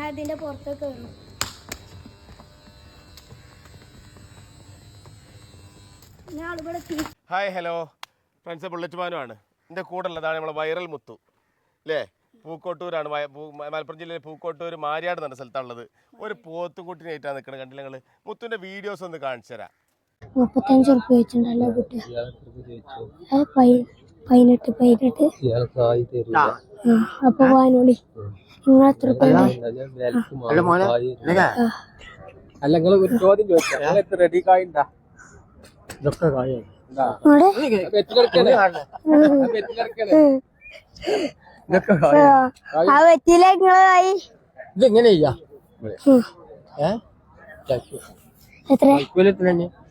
ഇതിന്റെ പുറത്ത് കയറും. ഹായ് ഹലോ ഫ്രണ്ട്സ്, ബുള്ളറ്റ് മാനുമാണ് എൻ്റെ കൂടെ ഉള്ളതാണ് നമ്മളെ വൈറൽ മുത്തു അല്ലേ. പൂക്കോട്ടൂരാണ്, മലപ്പുറം ജില്ലയിലെ പൂക്കോട്ടൂർ മാരിയാട് എന്ന സ്ഥലത്താണുള്ളത്. ഒരു പോത്തുംകുട്ടിനായിട്ടാണ് നിൽക്കുന്നത്. കണ്ടില്ല നിങ്ങൾ? മുത്തുവിൻ്റെ വീഡിയോസ് ഒന്ന് കാണിച്ചു തരാം. 35 റുപ്യ വെച്ചിട്ടുണ്ടല്ലോ കുട്ടി. 18 അപ്പൊ വാനോളി നിങ്ങൾ എത്ര അല്ല നിങ്ങൾ ഒരു ചോദ്യം ചോദിച്ചാൽ റെഡി കായുണ്ടാ? ഇതൊക്കെ കായ ഇതെങ്ങനെ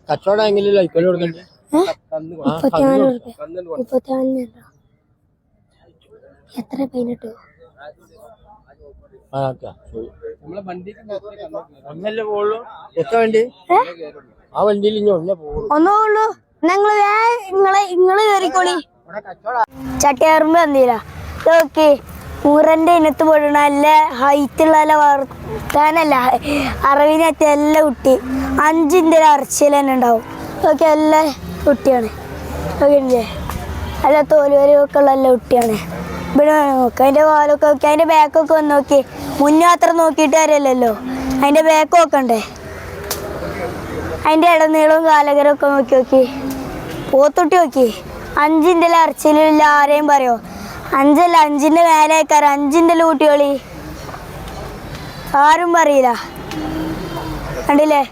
കച്ചവടം എങ്ങനെയല്ല ഇക്കൊല്ലം കൊടുക്കണ്ടേ? 34 എത്ര 18 ഒന്നല്ലേ പോകുള്ളൂ. എത്ര വണ്ടി? ആ വണ്ടിയിൽ ഇനി ഒന്നേ പോകുള്ളൂ. ഒന്നുള്ളൂ. നിങ്ങള് കേറിക്കോളി. ചട്ടിയാറുമ്പോ എന്തില്ല ഓക്കെ. മുറന്റെ ഇനത്ത് പോടണ നല്ല ഹൈറ്റുള്ള നല്ല വർത്താനല്ല അറിവിനത്തെ എല്ലാ കുട്ടി 5 ഇഞ്ച് അറച്ചിൽ തന്നെ ഉണ്ടാവും. ഓക്കെ, എല്ലാ കുട്ടിയാണ്. ഓക്കെ, നല്ല തോലുവരൊക്കെ ഉള്ള എല്ലാ കുട്ടിയാണ്. ഇവിടെ നോക്കി അതിന്റെ കാലൊക്കെ നോക്കി അതിന്റെ ബാക്കൊക്കെ വന്ന് നോക്കി. മുന്നേ അത്ര നോക്കിയിട്ട് കാര്യമല്ലല്ലോ, അതിന്റെ ബാക്ക് നോക്കണ്ടേ. അതിന്റെ ഇടനീളവും കാലകരമൊക്കെ നോക്കി നോക്കി. പോത്തുട്ടി നോക്കി 5 ഇഞ്ചിൽ അറച്ചിലില്ല. ആരെയും പറയോ 5 അല്ല, 5ന്റെ മേലേക്കാർ 5 കുട്ടികളി ആരും പറയില്ല. കണ്ടില്ലേ?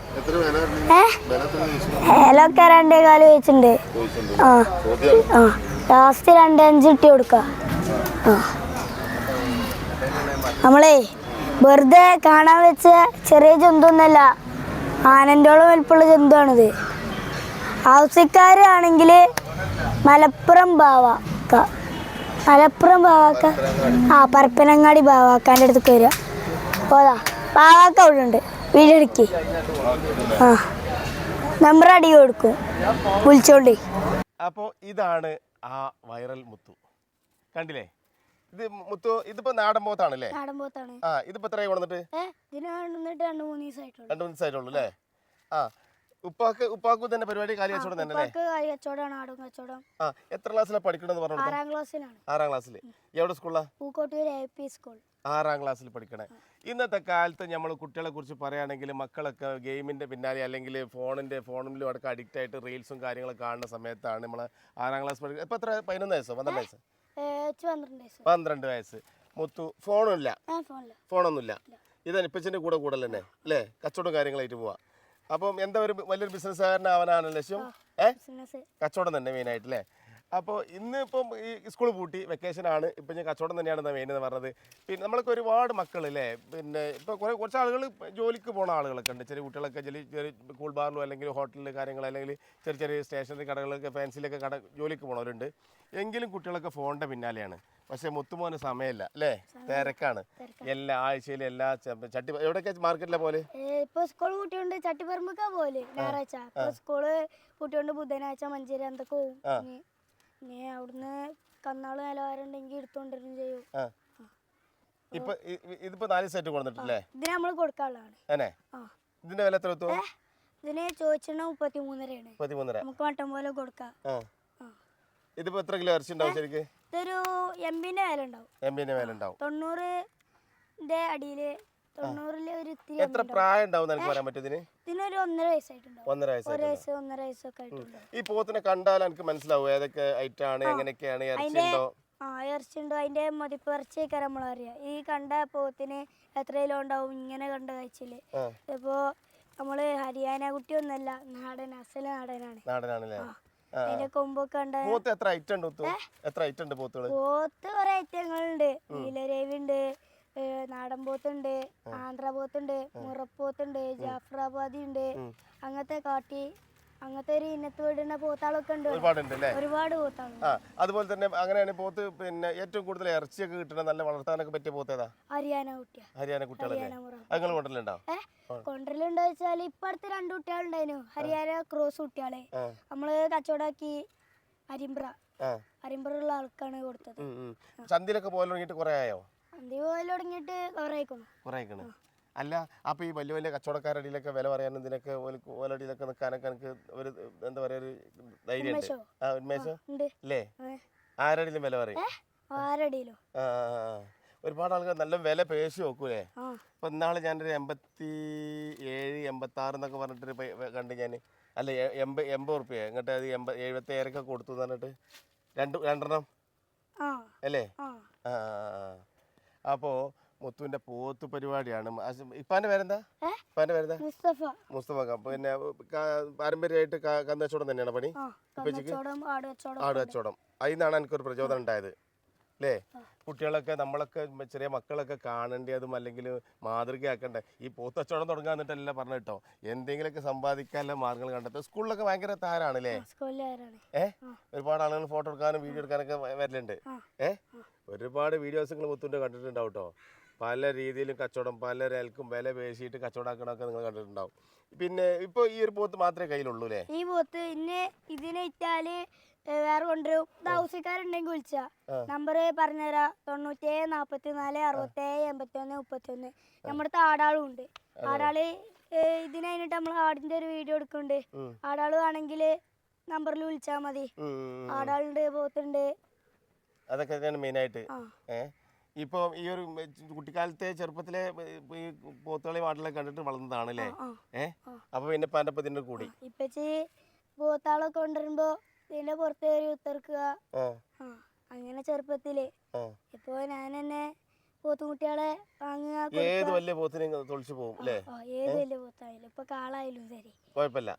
ഏലൊക്കെ 2.4 വെച്ചിട്ടുണ്ട്. ആ ആ ലാസ്റ്റ് 2.5 ഇട്ടി കൊടുക്ക. നമ്മളേ വെറുതെ കാണാൻ വെച്ച ചെറിയ ജന്തുവൊന്നല്ല, ആനന്ദോളം വലിപ്പമുള്ള ജന്തുവാണിത്. ആവശ്യക്കാരാണെങ്കിൽ മലപ്പുറം ബാവാക്ക പരപ്പനങ്ങാടി ബാവാക്കാൻ്റെ അടുത്ത് വരിക. പോതാ ബാവാക്ക അവിടെ ഉണ്ട്, വീടെടുക്കി. ആ നമ്പർ അടി കൊടുക്കും, വിളിച്ചോണ്ടി. അപ്പോൾ ഇതാണ് ആ വൈറൽ മുത്തു. കണ്ടില്ലേ? ഇത് മുത്തു ഇതിപ്പോ നാടൻ പോത്താണല്ലേ? നാടൻ പോത്താണ്. ആ ഇതിപ്പോ എത്രയായി കൊണ്ടിട്ട്? 2-3 ദിവസമായിട്ടുള്ളൂ അല്ലേ? ആ ഉപ്പാക്കും തന്നെ പരിപാടി കാലി കച്ചവടം തന്നെ അല്ലേ? ആ എത്ര ക്ലാസ്സിലാണ് പഠിക്കണമെന്ന് പറഞ്ഞു? 6ാം ക്ലാസ്സിലാണ്. 6ാം ക്ലാസ്സിൽ. എവിടെ സ്കൂളാ? Pookkottur AP school. 6ാം ക്ലാസ്സിൽ പഠിക്കണേ. ഇന്നത്തെ കാലത്ത് നമ്മൾ കുട്ടികളെ കുറിച്ച് പറയുകയാണെങ്കിൽ മക്കളൊക്കെ ഗെയിമിന്റെ പിന്നാലെ അല്ലെങ്കിൽ ഫോണിലും അടക്കം അഡിക്റ്റ് ആയിട്ട് റീൽസും കാര്യങ്ങളൊക്കെ കാണുന്ന സമയത്താണ് നമ്മൾ 6ാം ക്ലാസ് പഠിക്കുന്നത്. ഇപ്പൊ എത്ര? 11 വയസ്സോ 12 വയസ്സ്? 12 വയസ്സ്. മുത്തു ഫോണൊന്നുമില്ല. ഇതാണ് ഇപ്പച്ചൻ്റെ കൂടെ തന്നെ അല്ലേ? കച്ചവടം കാര്യങ്ങളായിട്ട് പോവാ. അപ്പം എന്താ ഒരു വലിയൊരു ബിസിനസ്സുകാരനാവാനാണ് ലക്ഷ്യം? കച്ചവടം തന്നെ മെയിനായിട്ട് അല്ലേ? അപ്പോൾ ഇന്ന് ഇപ്പം ഈ സ്കൂൾ പൂട്ടി വെക്കേഷനാണ്. ഇപ്പം ഞാൻ കച്ചവടം തന്നെയാണ് മെയിൻ എന്ന് പറഞ്ഞത്. പിന്നെ നമ്മളൊക്കെ ഒരുപാട് മക്കളില്ലേ, പിന്നെ ഇപ്പോൾ കുറച്ച് ആളുകൾ ജോലിക്ക് പോകുന്ന ആളുകളൊക്കെ ഉണ്ട്. ചെറിയ കുട്ടികളൊക്കെ ചെറിയ കൂൾ ബാറിലോ അല്ലെങ്കിൽ ഹോട്ടലിൽ കാര്യങ്ങൾ അല്ലെങ്കിൽ ചെറിയ സ്റ്റേഷനറി കടകളൊക്കെ ഫാൻസിലൊക്കെ ജോലിക്ക് പോകുന്നവരുണ്ട്. എങ്കിലും കുട്ടികളൊക്കെ ഫോണിൻ്റെ പിന്നാലെയാണ്. പക്ഷേ മുത്തുമോന് സമയമില്ല അല്ലേ? തിരക്കാണ്. എല്ലാ ആഴ്ചയിലും എല്ലാ എവിടെയൊക്കെ മാർക്കറ്റിലെ പോലെ ഇപ്പൊ സ്കൂൾ കുട്ടിയുണ്ട് ചട്ടിപ്പറമ്പൊക്കെ പോലെ ഞായറാഴ്ച. സ്കൂള് കുട്ടിയുണ്ട് ബുധനാഴ്ച മഞ്ചേരി എന്തൊക്കെ പോകും. അവിടുന്ന് കന്നാള് നിലവാരമുണ്ടെങ്കിൽ എടുത്തോണ്ടിരും ചെയ്യും. ഇതിപ്പോ 4 സെറ്റ് കൊടുത്തിട്ടില്ലേ? ഇതിന് നമ്മള് കൊടുക്കാനുള്ളതാണ്. ഇതിന്റെ വില എത്ര? ഇതിന് ചോദിച്ചിട്ട് 33 നമുക്ക് മട്ടം പോലെ കൊടുക്കാം. ഇതിപ്പോ എത്ര കിലോ ഇറച്ചി ഉണ്ടാവും ശരിക്ക്? ഇതൊരു 80ന്റെ മേലെ ഉണ്ടാവും. 90ന്റെ അടിയില് 90-ല് ഒരു ഇത്തിരി. എത്ര പ്രായം ഉണ്ടാവും എനിക്ക് പറയാൻ പറ്റും ഇതിന്? ഇതിനൊരു 1.5 വയസ്സായിട്ടുണ്ട്. 1.5 വയസ്സൊക്കെ ആയിട്ടുണ്ട്. ഈ പോത്തിനെ കണ്ടാൽ എനിക്ക് മനസ്സിലാവും ഏതൊക്കെ ഐറ്റാണ്, എങ്ങനെയൊക്കെയാണ്, ഇറച്ചിയുണ്ടോ? ഇറച്ചിയുണ്ടോ അതിന്റെ മതിപ്പ് ഇറച്ചിയൊക്കെ നമ്മളറിയാം. ഈ കണ്ട പോത്തിന് എത്ര കിലോ ഉണ്ടാവും ഇങ്ങനെ കണ്ട കാഴ്ചയില്. ഇപ്പോ നമ്മള് ഹരിയാന കുട്ടിയൊന്നല്ല, നാടൻ അസല നാടനാണല്ലേ? അതിന്റെ കൊമ്പൊക്കെ പോത്ത് എത്ര ഐറ്റം ഉണ്ട്? പോത്ത് കുറെ ഐറ്റങ്ങളുണ്ട്. നീലരേവിണ്ട്, നാടൻ പോത്തുണ്ട്, ആന്ധ്ര പോത്തുണ്ട്, മുറപ്പോത്തുണ്ട്, ജാഫ്രാബാദി ഉണ്ട്, അങ്ങനത്തെ കാട്ടി അങ്ങനത്തെ ഒരു ഇനത്ത് വിടുന്ന പോത്താളൊക്കെ ഉണ്ട്. ഒരുപാട് പോത്താളുണ്ട്. അതുപോലെ തന്നെ അങ്ങനെയാണ് പോത്ത്. പിന്നെ ഏറ്റവും കൂടുതൽ ഇറച്ചിയൊക്കെ കിട്ടുന്ന നല്ല വളർത്താനൊക്കെ പറ്റിയ പോത്ത് ഏതാ? ഹരിയാന കുട്ടികളല്ലേ? കൊണ്ടലുണ്ടോ വെച്ചാല് ഇപ്പൊ അടുത്ത് 2 കുട്ടികളുണ്ടായിരുന്നു. ഹരിയാന ക്രോസ് കുട്ടികളെ നമ്മള് കച്ചവടാക്കി അരിമ്പ്ര ഉള്ള ആൾക്കാണ് കൊടുത്തത്. ചന്തയിലൊക്കെ പോകാൻ തുടങ്ങിയിട്ട് കുറെ ആയോ? അന്തി പോയാൽ തുടങ്ങിയിട്ട് കുറേ ആയിക്കണ്. അല്ല അപ്പൊ ഈ വലിയ വലിയ കച്ചവടക്കാരുടെ അടിയിലൊക്കെ വില പറയാനും ഇതിനൊക്കെ ഓലടിയിലൊക്കെ നിൽക്കാനൊക്കെ എനിക്ക് ഒരു എന്താ പറയാ ഒരു ധൈര്യമുണ്ട്. ആ ഉന്മേഷം അല്ലേ? ആരടിയിലും വില പറയും. ആ ഒരുപാട് ആൾക്കാർ നല്ല വില പേശി നോക്കൂലേ? ഇപ്പൊ ഇന്നാള് ഞാനൊരു 87, 86 എന്നൊക്കെ പറഞ്ഞിട്ട് കണ്ട് ഞാൻ. അല്ല 80 റുപ്യ എന്നിട്ട് അത് 77 കൊടുത്തു പറഞ്ഞിട്ട് രണ്ടെണ്ണം അല്ലേ? അപ്പോ മുത്തുവിന്റെ പോത്ത് പരിപാടിയാണ്. ഇപ്പാന്റെ പേരെന്താ? ഇപ്പാന്റെ പേരെന്താ? മുസ്തഫ. പിന്നെ പാരമ്പര്യമായിട്ട് കന്നുകച്ചവടം തന്നെയാണ് പണി. ഇപ്പച്ചിക്ക് ആട് കച്ചവടം. അതിൽ നിന്നാണ് എനിക്കൊരു പ്രചോദനം ഉണ്ടായത് അല്ലേ? കുട്ടികളൊക്കെ നമ്മളൊക്കെ ചെറിയ മക്കളൊക്കെ കാണേണ്ടതും അല്ലെങ്കിൽ മാതൃകയാക്കണ്ടേ. ഈ പോത്ത് കച്ചവടം തുടങ്ങാൻ എന്നിട്ടല്ല പറഞ്ഞു കേട്ടോ, എന്തെങ്കിലുമൊക്കെ സമ്പാദിക്കാനുള്ള മാർഗങ്ങൾ കണ്ടെത്തുക. സ്കൂളിലൊക്കെ ഭയങ്കര താരാണ് അല്ലേ? ഒരുപാട് ആളുകൾ ഫോട്ടോ എടുക്കാനും വീഡിയോ എടുക്കാനൊക്കെ വരലുണ്ട്. ഒരുപാട് വീഡിയോസ് നിങ്ങൾ മുത്തുണ്ട് കണ്ടിട്ടുണ്ടാവും കേട്ടോ. പല രീതിയിലും കച്ചവടം, പല രൽക്കും വില പേശിയിട്ട് കച്ചവടാക്കണമൊക്കെ നിങ്ങൾ കണ്ടിട്ടുണ്ടാവും. പിന്നെ ഇപ്പൊ ഈ ഒരു പോത്ത് മാത്രമേ കയ്യിലുള്ളൂ അല്ലേ? ഈ പോത്ത് ഇതിനെ ഇറ്റാല് വേറെ കൊണ്ടുവരും. ആവശ്യക്കാരുണ്ടെങ്കിൽ വിളിച്ചാ നമ്പർ പറഞ്ഞുതരാം. 97 44 67 81 31. നമ്മുടെ ആടാളും ഉണ്ട്. ആടാള് ഇതിനായിട്ട് നമ്മൾ ആടിന്റെ ഒരു വീഡിയോ എടുക്കുന്നുണ്ട്. ആടാള് ആണെങ്കിൽ നമ്പറിൽ വിളിച്ചാൽ മതി. ആടാളുണ്ട്, പോത്തുണ്ട്. അതൊക്കെ മെയിനായിട്ട്. ഇപ്പൊ ഈ ഒരു കുട്ടിക്കാലത്തെ ചെറുപ്പത്തിലെ ഈ പോത്തുകളി വാട്ടിലൊക്കെ കണ്ടിട്ട് വളർന്നതാണ് അല്ലേ? അപ്പൊ പിന്നെ പാൻ്റെ ഇതിന്റെ കൂടി ഇപ്പച്ചി പോത്താളൊക്കെ കൊണ്ടുവരുമ്പോ ഇതിന്റെ പുറത്ത് കയറി ഉത്തർക്കുക. അങ്ങനെ ചെറുപ്പത്തില്. ഇപ്പൊ ഞാൻ തന്നെ പോത്തുകുട്ടികളെ വാങ്ങുക. ഏത് വലിയ പോത്തിനെ തൊളിച്ചു പോകും അല്ലേ? ഏത് വലിയ പോത്തായാലും ഇപ്പൊ കാളായാലും ശരി കുഴപ്പമില്ല.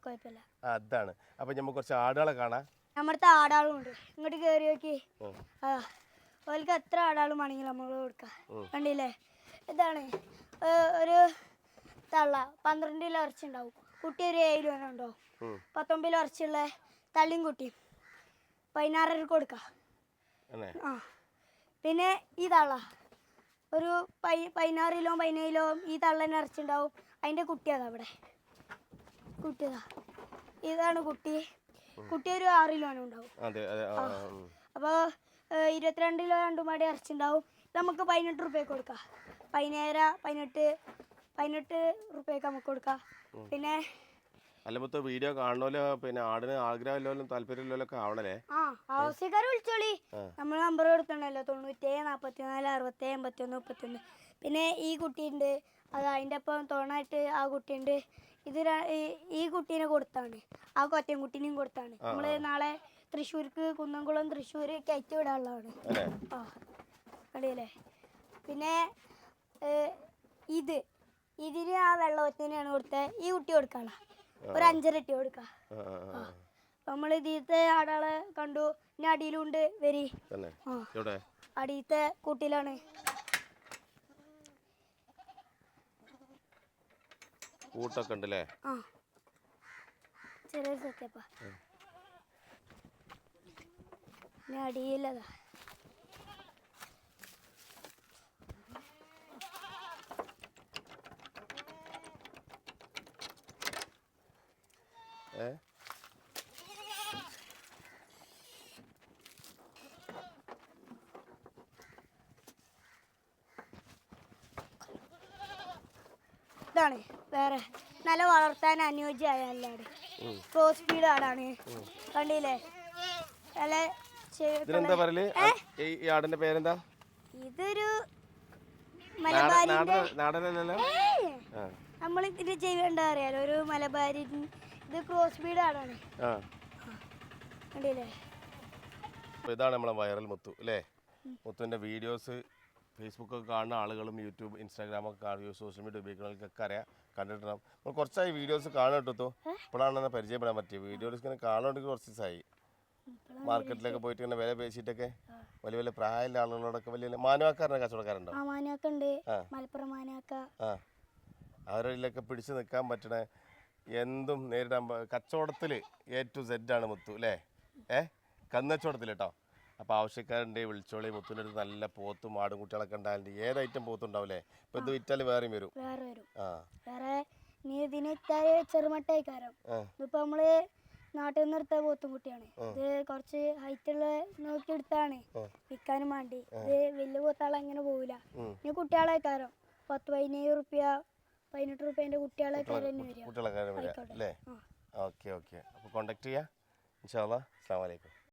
അതാണ്. അപ്പൊ നമുക്ക് കുറച്ച് ആടുകളെ കാണാം. നമ്മുടെ ആടാളും ഉണ്ട്. ഇങ്ങോട്ട് കയറി നോക്കി. ഓൾക്ക് എത്ര ആടാളും വേണമെങ്കിലും നമ്മൾ കൊടുക്കാം. കണ്ടില്ലേ? ഇതാണ് ഒരു തള്ള 12 കിലോ ഇറച്ചി ഉണ്ടാവും. കുട്ടി ഒരു 7 കിലോ ഉണ്ടാവും. 19 കിലോ ഇറച്ചിയുള്ള തള്ളിയും കുട്ടിയും 16 കൊടുക്കാം. പിന്നെ ഈ തള്ള ഒരു 16 കിലോ 17 കിലോ ഈ തള്ളനെ ഇറച്ചിണ്ടാവും. അതിന്റെ കുട്ടിയതാ അവിടെ. കുട്ടിയതാ. ഇതാണ് കുട്ടി. കുട്ടി ഒരു 6 കിലോനും ഉണ്ടാവും. അപ്പോൾ 22 കിലോ രണ്ടുമാടി ഇറച്ചിണ്ടാവും. നമുക്ക് 18 റുപ്യക്ക് കൊടുക്കാം. 17, 18 റുപ്യക്ക് നമുക്ക് കൊടുക്കാം. പിന്നെ അല്ലപ്പോ വീഡിയോ കാണണല്ലോ. പിന്നെ ആടിന് ആഗ്രഹമില്ലോലും താല്പര്യമില്ലോലൊക്കെ ആവണല്ലേ? ആവശ്യക്കാർ വിളിച്ചോളി. നമ്മൾ നമ്പർ കൊടുക്കണല്ലോ 97 44 67 81 31. പിന്നെ ഈ കുട്ടിയുണ്ട്. അത് അതിൻ്റെ ഒപ്പം തോണായിട്ട് ആ കുട്ടിയുണ്ട്. ഇത് ഈ കുട്ടീനെ കൊടുത്താണ്. ആ കൊറ്റൻ കുട്ടീനെയും കൊടുത്താണ്. നമ്മള് നാളെ തൃശ്ശൂർക്ക് കുന്നംകുളം തൃശ്ശൂർ കയറ്റി വിടാനുള്ളതാണ്. അറിയില്ലേ? പിന്നെ ഇതിന് ആ വെള്ളത്തിനെയാണ് കൊടുത്തത്. ഈ കുട്ടി കൊടുക്കാനുള്ള ഒരു 5.5 ഇട്ടി കൊടുക്കാം. നമ്മൾ ഇതിലത്തെ ആടാളെ കണ്ടു. ഇനി അടിയിലുണ്ട് വരി. അടിയത്തെ കൂട്ടിലാണ്. കൂട്ടൊക്കെ ഉണ്ടല്ലേ? ചെറിയൊരു സെറ്റപ്പാ. ഇനി അടിയിലതാ. ഇതാണ് വേറെ നല്ല വളർത്താൻ അനുയോജ്യമായ അല്ലാട്. Cross speed ആടാണ്. കണ്ടില്ലേ? ഇതൊരു നമ്മൾ ഇതിന്റെ ചെയ്യേണ്ട അറിയാലോ. ഒരു മലബാരി. ഇത് ക്രോസ് സ്പീഡ് ആടാണ്. കണ്ടില്ലേ? ഇതാണ് നമ്മളെ വൈറൽ മുത്തു അല്ലേ? മുത്തുവിന്റെ വീഡിയോസ് ഫേസ്ബുക്കൊക്കെ കാണുന്ന ആളുകളും യൂട്യൂബ് ഇൻസ്റ്റാഗ്രാമൊക്കെ കാണുകയോ സോഷ്യൽ മീഡിയ ഉപയോഗിക്കുന്നവർക്കൊക്കെ അറിയാം, കണ്ടിട്ടുണ്ടാവും. നമ്മൾ കുറച്ചായി വീഡിയോസ് കാണാൻ കിട്ടുമോ? ഇപ്പോഴാണ് പരിചയപ്പെടാൻ പറ്റിയത്. വീഡിയോസ് ഇങ്ങനെ കാണുന്നുണ്ടെങ്കിൽ കുറച്ച് ദിവസമായി. മാർക്കറ്റിലൊക്കെ പോയിട്ട് ഇങ്ങനെ വില പേശിയിട്ടൊക്കെ വലിയ വലിയ പ്രായമുള്ള ആളുകളോടൊക്കെ വലിയ മാനുവാക്കാരുടെ കച്ചവടക്കാരുണ്ടോ? അവരിലൊക്കെ പിടിച്ചു നിൽക്കാൻ പറ്റണ എന്തും നേരിടാൻ കച്ചവടത്തിൽ A to Z ആണ് മുത്തു അല്ലേ? കന്നുകച്ചവടത്തിൽ കേട്ടോ. അപ്പോൾ ആവശ്യക്കാരുണ്ട് വിളിച്ചോളി. മുത്തുവിൻ്റെ അടുത്ത് നല്ല പോത്തും ആടും കുട്ടികളൊക്കെ ഉണ്ടാവില്ല. ഏത് ഐറ്റം പോത്തുണ്ടാവില്ലേ? ഇപ്പൊ ഇത് വിറ്റാൽ വേറെയും വരും. വേറെ ഇതിന് ചെറുമട്ടായിക്കാരം. ഇതിപ്പോ നമ്മള് നാട്ടിൽ നിന്ന് എടുത്ത പോത്തും കുട്ടിയാണ്. ഇത് കുറച്ച് ഹൈറ്റുള്ള നോക്കി എടുത്താണ് വിൽക്കാനും വേണ്ടി. ഇത് വലിയ പോത്താളെ അങ്ങനെ പോവില്ല. ഇനി കുട്ടികളെ കാരം 10-15 റുപ്യ 18 റുപ്യന്റെ കുട്ടികളെ കാര്യം വരിക. കുട്ടികളെ കാര്യം വരിക അല്ലേ? Okay okay. അപ്പോൾ കോണ്ടാക്ട് ചെയ്യാം. ഇൻഷാ അല്ലാ. അസ്സലാമു അലൈക്കും.